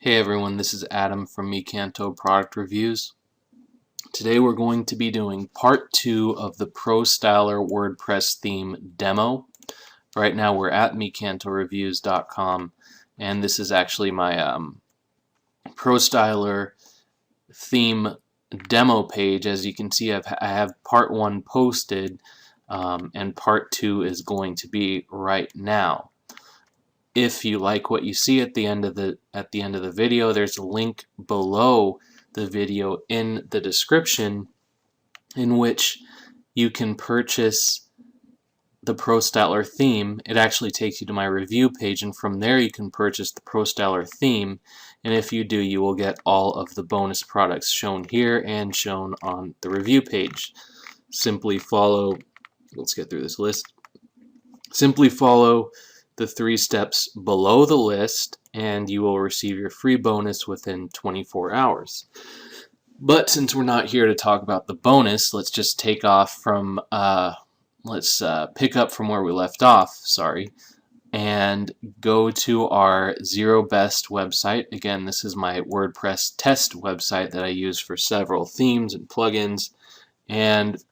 Hey everyone, this is Adam from Mecanto Product Reviews. Today we're going to be doing part 2 of the ProStyler WordPress theme demo. Right now we're at mecantoreviews.com and this is actually my ProStyler theme demo page. As you can see, I have part 1 posted and part 2 is going to be right now. If you like what you see at the end of the video, there's a link below the video in the description in which you can purchase the ProStyler theme. It actually takes you to my review page, and from there you can purchase the ProStyler theme, and if you do, you will get all of the bonus products shown here and shown on the review page. Simply follow, let's get through this list. Simply follow the 3 steps below the list and you will receive your free bonus within 24 hours. But since we're not here to talk about the bonus, let's just take off from let's pick up from where we left off, and go to our Zero Best website. Again, this is my WordPress test website that I use for several themes and plugins, and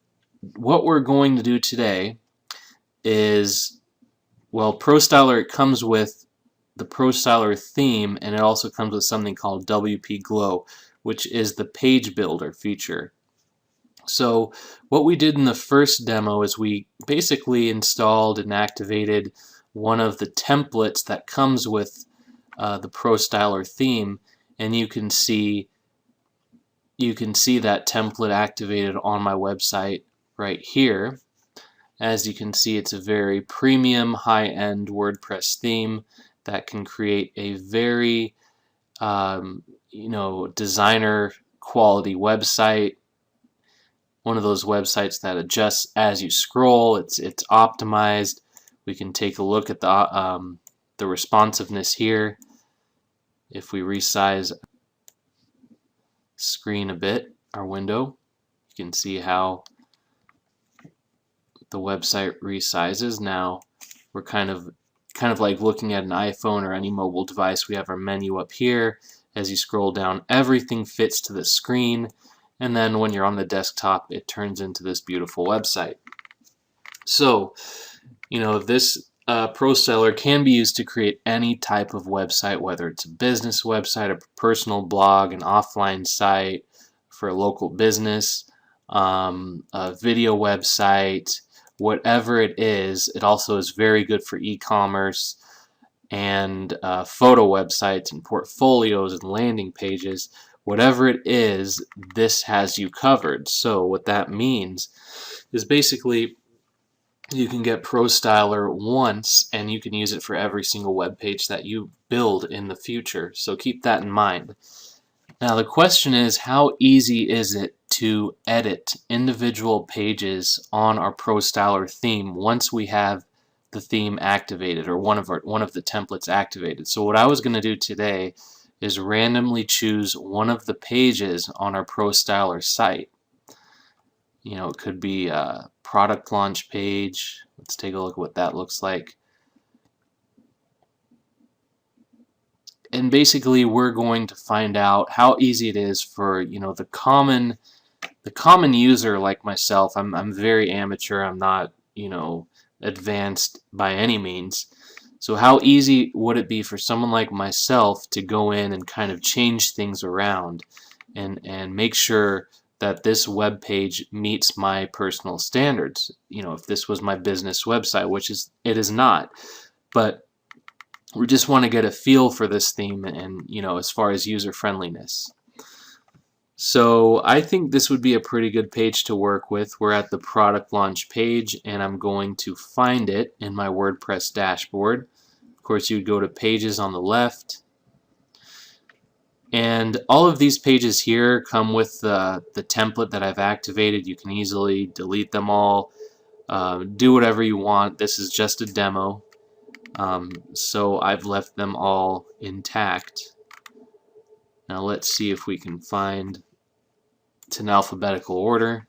what we're going to do today is, well, ProStyler, it comes with the ProStyler theme, and it also comes with something called WP Glow, which is the page builder feature. So what we did in the first demo is we basically installed and activated one of the templates that comes with the ProStyler theme, and you can see that template activated on my website right here. As you can see, it's a very premium, high-end WordPress theme that can create a very, designer quality website. One of those websites that adjusts as you scroll. It's optimized. We can take a look at the responsiveness here. If we resize screen a bit, our window, you can see how the website resizes. Now we're kind of like looking at an iPhone or any mobile device. We have our menu up here. As you scroll down, everything fits to the screen, and then when you're on the desktop, it turns into this beautiful website. So, this ProStyler can be used to create any type of website, whether it's a business website, a personal blog, an offline site for a local business, a video website, whatever it is. It also is very good for e-commerce and photo websites and portfolios and landing pages. Whatever it is, this has you covered. So what that means is basically you can get ProStyler once and you can use it for every single web page that you build in the future. So keep that in mind. Now the question is, how easy is it to edit individual pages on our ProStyler theme once we have the theme activated, or one of the templates activated? So what I was going to do today is randomly choose one of the pages on our ProStyler site. It could be a product launch page. Let's take a look at what that looks like. And basically we're going to find out how easy it is for the common user like myself. I'm very amateur. I'm not advanced by any means. So how easy would it be for someone like myself to go in and kind of change things around and make sure that this web page meets my personal standards? If this was my business website, which it is not, but we just want to get a feel for this theme and as far as user friendliness. So I think this would be a pretty good page to work with. We're at the product launch page, and I'm going to find it in my WordPress dashboard. Of course, you'd go to pages on the left, and all of these pages here come with the template that I've activated. You can easily delete them all, do whatever you want. This is just a demo. So I've left them all intact. Now let's see if we can find, it's in alphabetical order.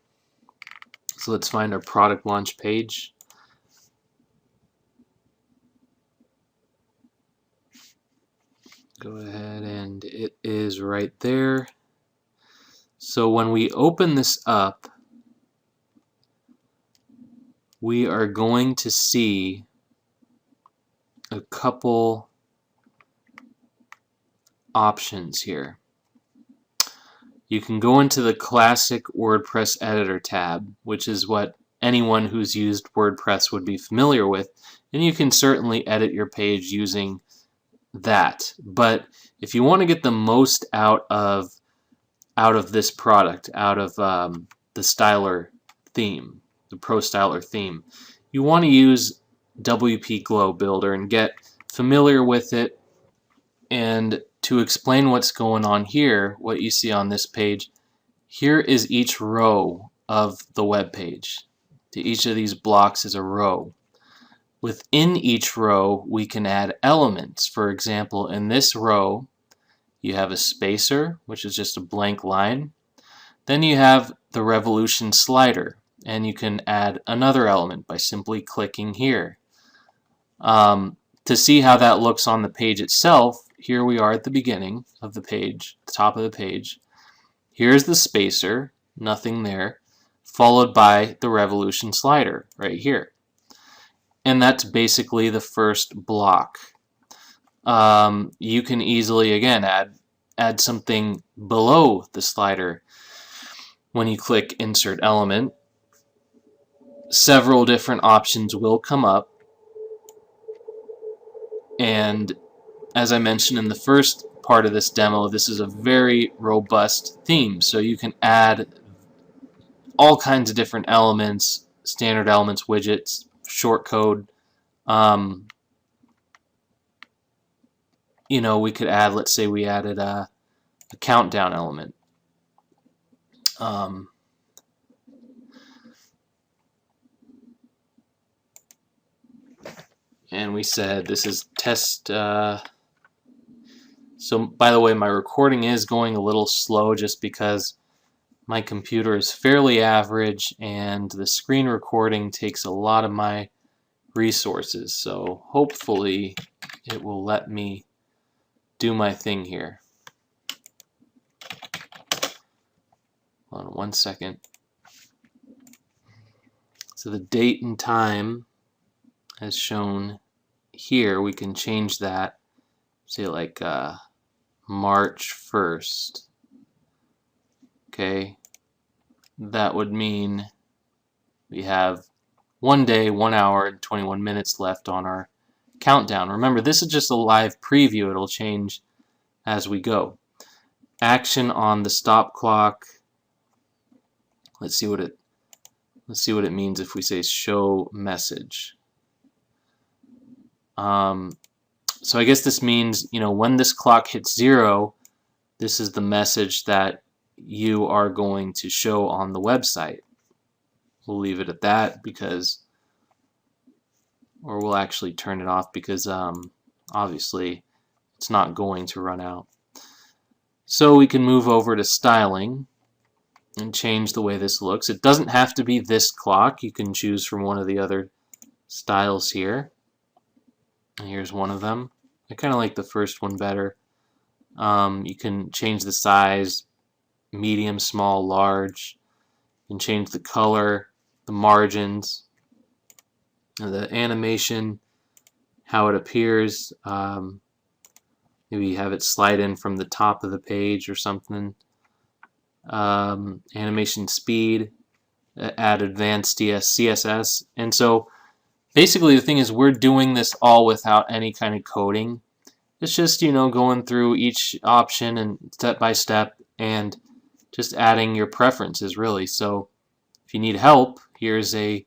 So let's find our product launch page. Go ahead, and it is right there. So when we open this up, we are going to see a couple options here. You can go into the classic WordPress editor tab, which is what anyone who's used WordPress would be familiar with, and you can certainly edit your page using that. But if you want to get the most out of this product, out of the Styler theme, the ProStyler theme, you want to use WP Glow Builder and get familiar with it. And to explain what's going on here, what you see on this page, here is each row of the web page. To each of these blocks is a row. Within each row, we can add elements. For example, in this row, you have a spacer, which is just a blank line. Then you have the revolution slider, and you can add another element by simply clicking here. To see how that looks on the page itself, here we are at the beginning of the page, the top of the page. Here's the spacer, nothing there, followed by the revolution slider right here. And that's basically the first block. You can easily, again, add something below the slider. When you click Insert Element, several different options will come up. And as I mentioned in the first part of this demo, this is a very robust theme. So you can add all kinds of different elements, standard elements, widgets, shortcode. You know, we could add, let's say we added a countdown element. And we said this is test. So by the way, my recording is going a little slow just because my computer is fairly average and the screen recording takes a lot of my resources. So hopefully it will let me do my thing here. Hold on 1 second. So the date and time as shown here, we can change that, say like March 1st. Okay, that would mean we have 1 day, 1 hour, and 21 minutes left on our countdown. Remember, this is just a live preview. It'll change as we go. Action on the stop clock. Let's see what it means if we say show message. So I guess this means, you know, when this clock hits 0, this is the message that you are going to show on the website. We'll leave it at that because, or we'll actually turn it off because obviously it's not going to run out. So we can move over to styling and change the way this looks. It doesn't have to be this clock. You can choose from one of the other styles here. And here's one of them. I kind of like the first one better. You can change the size, medium, small, large. You can change the color, the margins, the animation, how it appears. Maybe you have it slide in from the top of the page or something. Animation speed, add advanced CSS. And so basically the thing is we're doing this all without any kind of coding. It's just, you know, going through each option and step by step and just adding your preferences really. So if you need help, here's a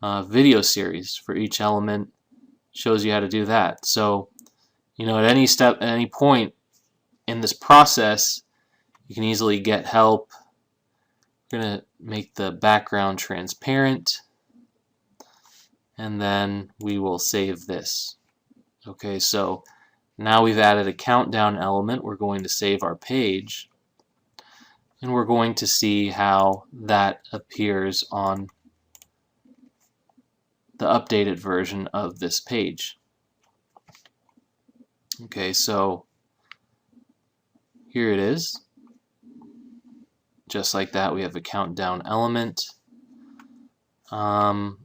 video series for each element. Shows you how to do that. So, you know, at any step, at any point in this process, you can easily get help. We're going to make the background transparent, and then we will save this. Okay, so now we've added a countdown element. We're going to save our page, and we're going to see how that appears on the updated version of this page. Okay, so Here it is. Just like that, we have a countdown element. And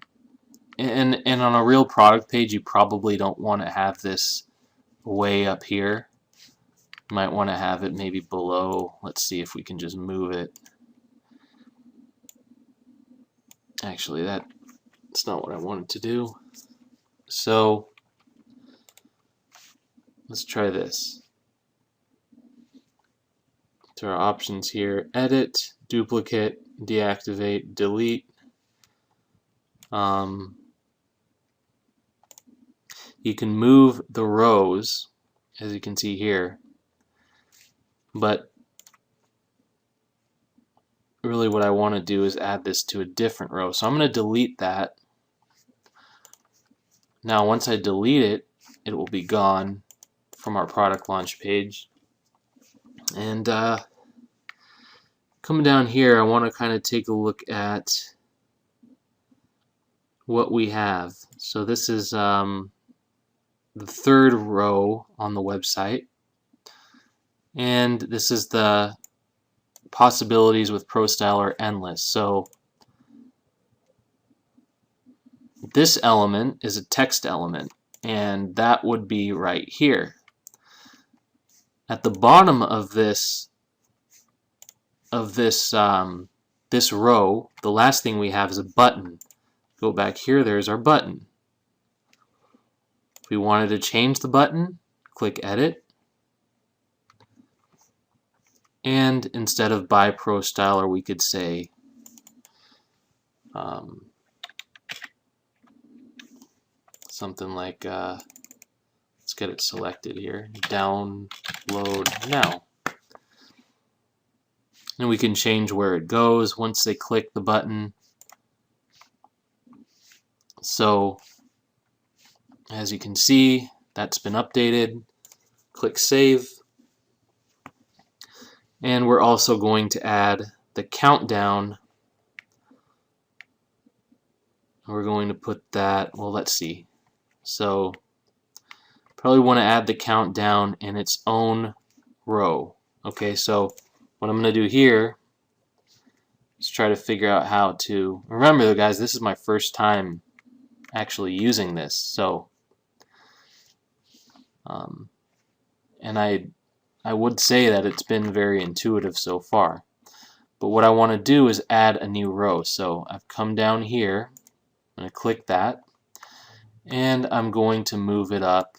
on a real product page, you probably don't want to have this way up here. You might want to have it maybe below. Let's see if we can just move it. Actually, that's not what I wanted to do. So let's try this. To our options here: edit, duplicate, deactivate, delete. You can move the rows, as you can see here, but really what I want to do is add this to a different row. So I'm going to delete that. Now once I delete it, it will be gone from our product launch page. And coming down here, I want to kind of take a look at what we have. So this is the third row on the website, and this is the possibilities with ProStyler endless. So this element is a text element, and that would be right here. At the bottom of this this row, the last thing we have is a button. Go back here, there's our button. If we wanted to change the button, click edit, and instead of by ProStyler, we could say something like let's get it selected here, download now. And we can change where it goes once they click the button. So as you can see, that's been updated. Click save. And we're also going to add the countdown. We're going to put that, well, let's see. So probably want to add the countdown in its own row. Okay, so what I'm going to do here is try to figure out how to, remember though guys, this is my first time actually using this, so and I would say that it's been very intuitive so far, but what I want to do is add a new row. So I've come down here, I'm going to click that, and I'm going to move it up.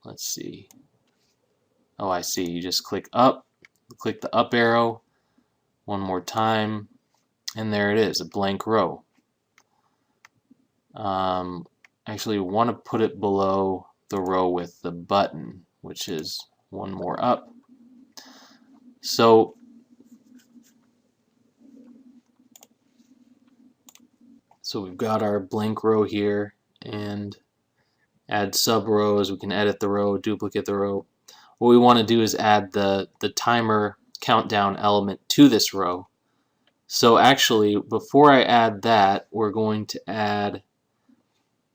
Let's see. Oh, I see. You just click up, click the up arrow one more time, and there it is, a blank row. Actually, we want to put it below the row with the button, which is one more up. So we've got our blank row here, and add sub rows. We can edit the row, duplicate the row. What we want to do is add the timer countdown element to this row. So actually, before I add that, we're going to add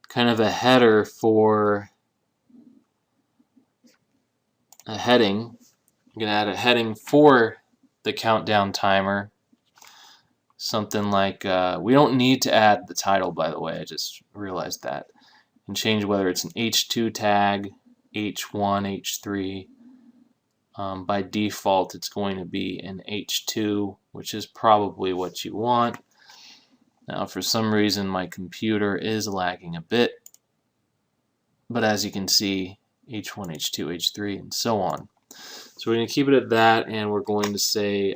kind of a header for a heading. I'm going to add a heading for the countdown timer. Something like, we don't need to add the title, by the way, I just realized that. And change whether it's an H2 tag, H1, H3. By default, it's going to be an H2, which is probably what you want. Now, for some reason, my computer is lagging a bit, but as you can see, H1, H2, H3, and so on. So we're going to keep it at that, and we're going to say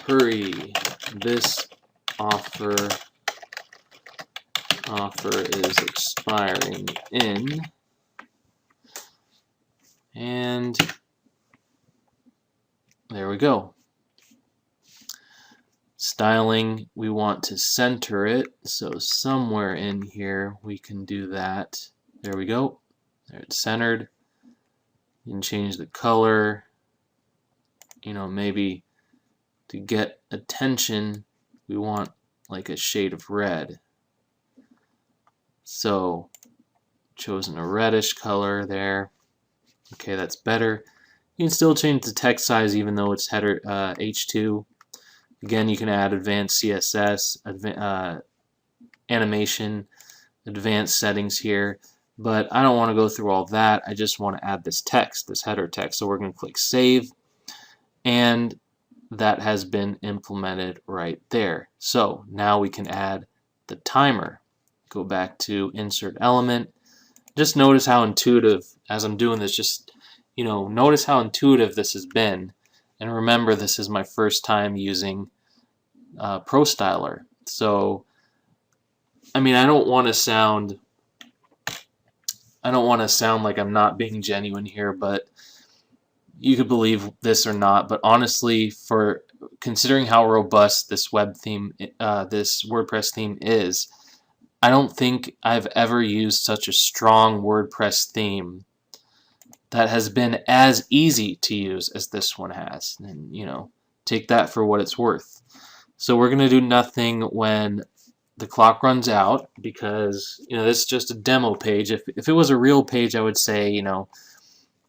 hurry, this offer is expiring in, and there we go. Styling, we want to center it, so somewhere in here we can do that. There we go. There, it's centered. You can change the color. You know, maybe to get attention, we want like a shade of red. So chosen a reddish color there. Okay, that's better. You can still change the text size even though it's header H2. Again, you can add advanced CSS, animation, advanced settings here, but I don't want to go through all that. I just want to add this text, this header text. So we're going to click Save, and that has been implemented right there. So now we can add the timer. Go back to Insert Element. Just notice how intuitive, as I'm doing this, just notice how intuitive this has been. And remember, this is my first time using ProStyler. So, I mean, I don't want to sound like I'm not being genuine here, but you could believe this or not. But honestly, for considering how robust this web theme, this WordPress theme is, I don't think I've ever used such a strong WordPress theme that has been as easy to use as this one has. And, take that for what it's worth. So we're going to do nothing when the clock runs out because, this is just a demo page. If it was a real page, I would say,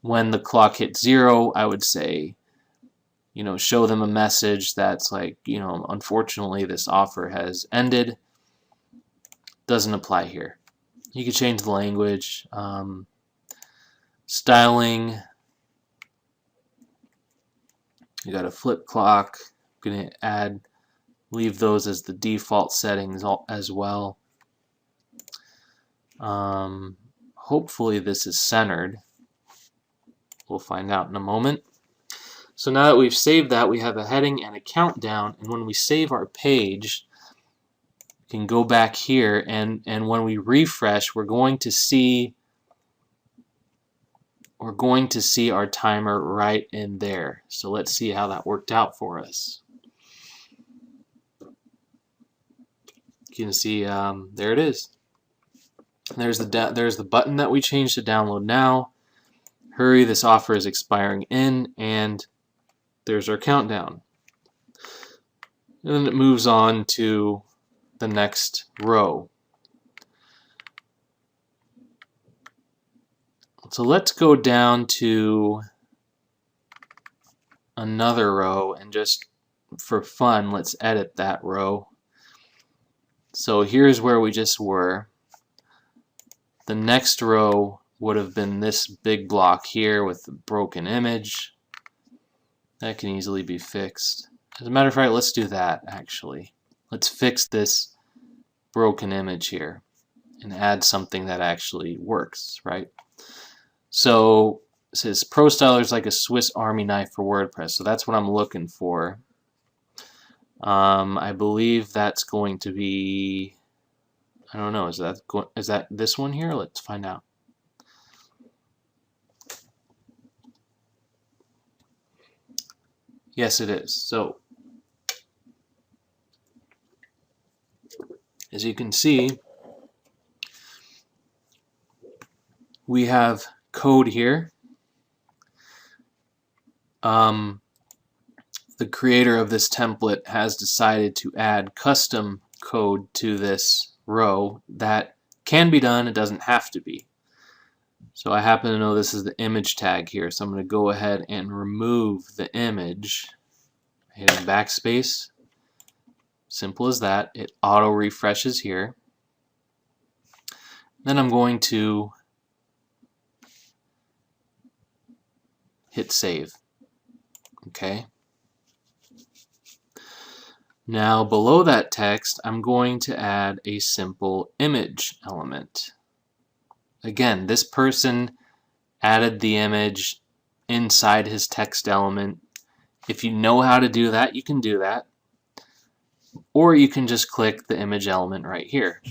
when the clock hits 0, I would say, show them a message that's like, unfortunately this offer has ended. Doesn't apply here. You can change the language. Styling, you got a flip clock. I'm going to leave those as the default settings as well. Hopefully this is centered. We'll find out in a moment. So now that we've saved that, we have a heading and a countdown, and when we save our page, we can go back here, and when we refresh, we're going to see our timer right in there. So let's see how that worked out for us. You can see there it is. There's the button that we changed to download now. Hurry, this offer is expiring in, and there's our countdown. And then it moves on to the next row. So let's go down to another row, and just for fun, let's edit that row. So here's where we just were. The next row would have been this big block here with the broken image. That can easily be fixed. As a matter of fact, let's do that actually. Let's fix this broken image here and add something that actually works, right? So it says ProStyler is like a Swiss Army knife for WordPress. So that's what I'm looking for. I believe that's going to be, I don't know, is that this one here? Let's find out. Yes, it is. So as you can see, we have code here. The creator of this template has decided to add custom code to this row. That can be done, it doesn't have to be. So I happen to know this is the image tag here, so I'm going to go ahead and remove the image, hitting backspace. Simple as that. It auto refreshes here. Then I'm going to hit save. Okay. Now below that text, I'm going to add a simple image element. Again, this person added the image inside his text element. If you know how to do that, you can do that. Or you can just click the image element right here.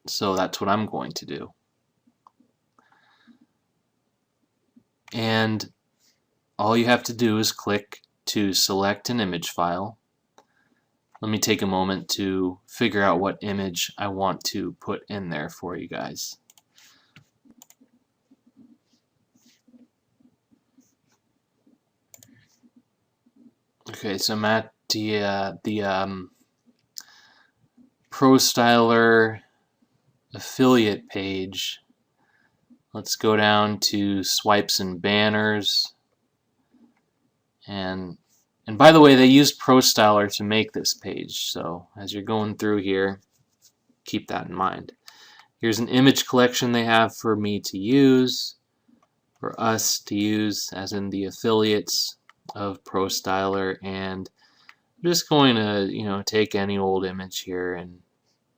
So that's what I'm going to do. And all you have to do is click to select an image file. Let me take a moment to figure out what image I want to put in there for you guys. Okay, so I'm at the ProStyler affiliate page. Let's go down to swipes and banners. And by the way, they used ProStyler to make this page, so as you're going through here, keep that in mind. Here's an image collection they have for me to use, for us to use, as in the affiliates of ProStyler, and I'm just going to, take any old image here and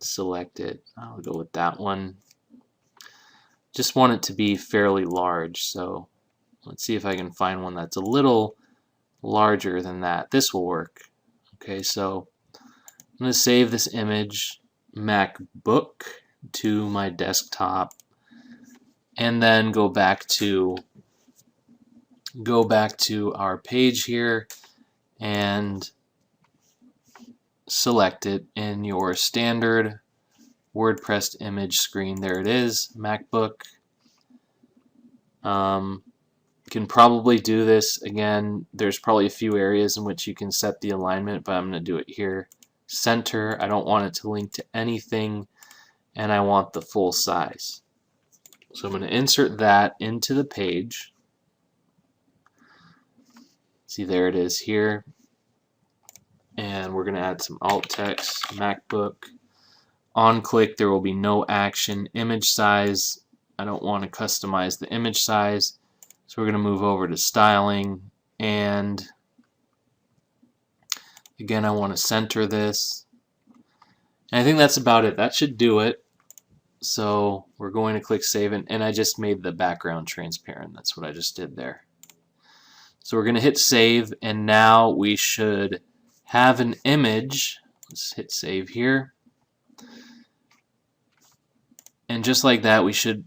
select it. I'll go with that one. Just want it to be fairly large, so let's see if I can find one that's a little larger than that. This will work. Okay, so I'm going to save this image MacBook to my desktop, and then go back to our page here and select it in your standard WordPress image screen. There it is, MacBook. You can probably do this again. There's probably a few areas in which you can set the alignment, but I'm going to do it here. Center. I don't want it to link to anything, and I want the full size. So I'm going to insert that into the page. See, there it is here. And we're going to add some alt text, MacBook. On click, there will be no action. Image size, I don't want to customize the image size. So we're going to move over to styling, and again, I want to center this. And I think that's about it. That should do it. So we're going to click save, and I just made the background transparent. That's what I just did there. So we're going to hit save, and now we should have an image. Let's hit save here. And just like that, we should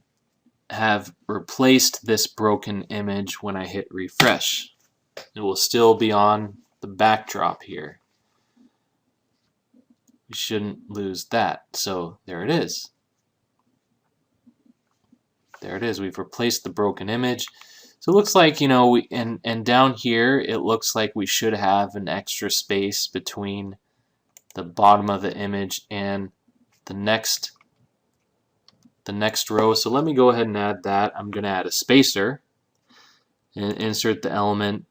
have replaced this broken image when I hit refresh. It will still be on the backdrop here. We shouldn't lose that. So there it is. There it is. We've replaced the broken image. So it looks like, and down here it looks like we should have an extra space between the bottom of the image and the next row. So let me go ahead and add that. I'm going to add a spacer and insert the element.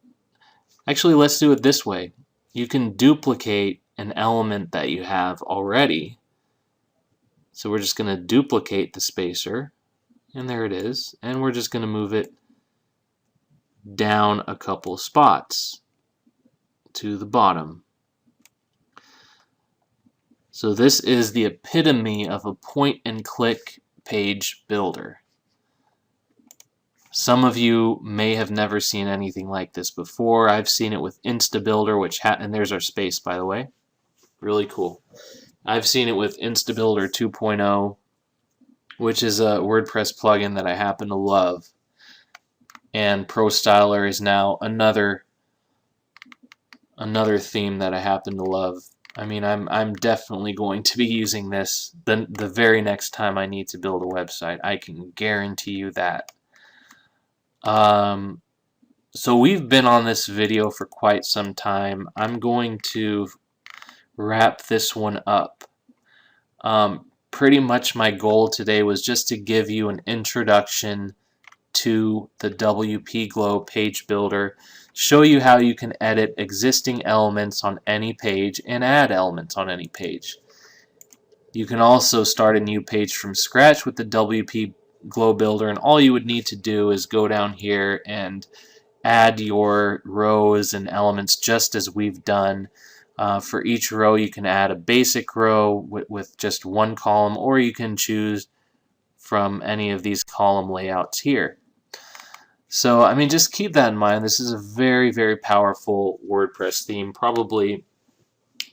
Actually, let's do it this way. You can duplicate an element that you have already. So we're just going to duplicate the spacer, and there it is, and we're just going to move it down a couple spots to the bottom. So this is the epitome of a point and click page builder. Some of you may have never seen anything like this before. I've seen it with InstaBuilder, and there's our space, by the way. Really cool. I've seen it with InstaBuilder 2.0, which is a WordPress plugin that I happen to love. And ProStyler is now another theme that I happen to love. I mean, I'm definitely going to be using this the very next time I need to build a website. I can guarantee you that. So we've been on this video for quite some time. I'm going to wrap this one up. Pretty much my goal today was just to give you an introduction to the WP Glow page builder, show you how you can edit existing elements on any page and add elements on any page. You can also start a new page from scratch with the WP Glow builder, and all you would need to do is go down here and add your rows and elements just as we've done. For each row you can add a basic row with just one column, or you can choose from any of these column layouts here. So, I mean, just keep that in mind. This is a very, very powerful WordPress theme, probably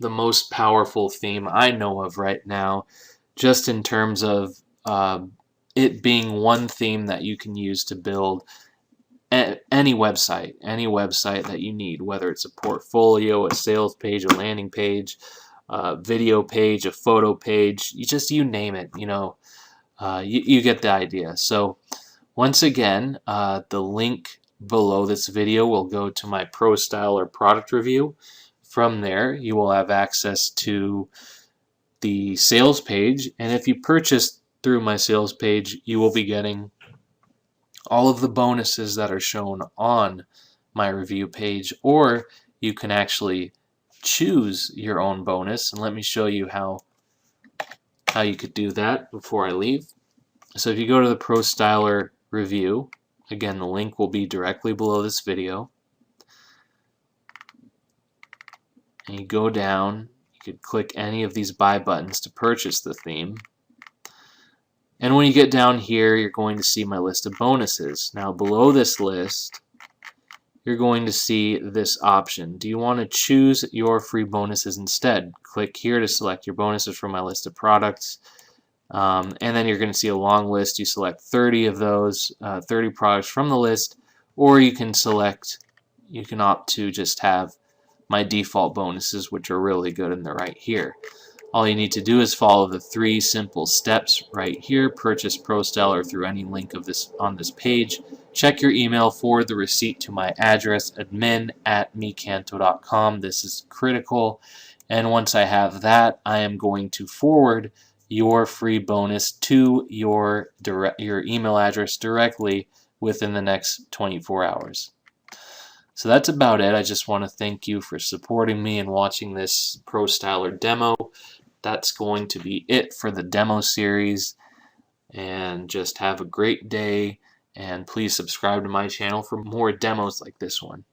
the most powerful theme I know of right now, just in terms of it being one theme that you can use to build any website that you need, whether it's a portfolio, a sales page, a landing page, a video page, a photo page, you name it, you get the idea. So once again, the link below this video will go to my ProStyler product review. From there, you will have access to the sales page, and if you purchase through my sales page, you will be getting all of the bonuses that are shown on my review page, or you can actually choose your own bonus. And let me show you how you could do that before I leave. So if you go to the ProStyler review, again, the link will be directly below this video, and you go down, you could click any of these buy buttons to purchase the theme. And when you get down here, you're going to see my list of bonuses. Now below this list, you're going to see this option. Do you want to choose your free bonuses instead? Click here to select your bonuses from my list of products. And then you're going to see a long list. You select 30 of those, 30 products from the list, or you can opt to just have my default bonuses, which are really good, and they're right here. All you need to do is follow the 3 simple steps right here. Purchase ProStyler through any link on this page. Check your email, forward the receipt to my address, admin@mecanto.com. This is critical. And once I have that, I am going to forward your free bonus to your email address directly within the next 24 hours. So that's about it. I just want to thank you for supporting me and watching this ProStyler demo. That's going to be it for the demo series, and just have a great day, and please subscribe to my channel for more demos like this one.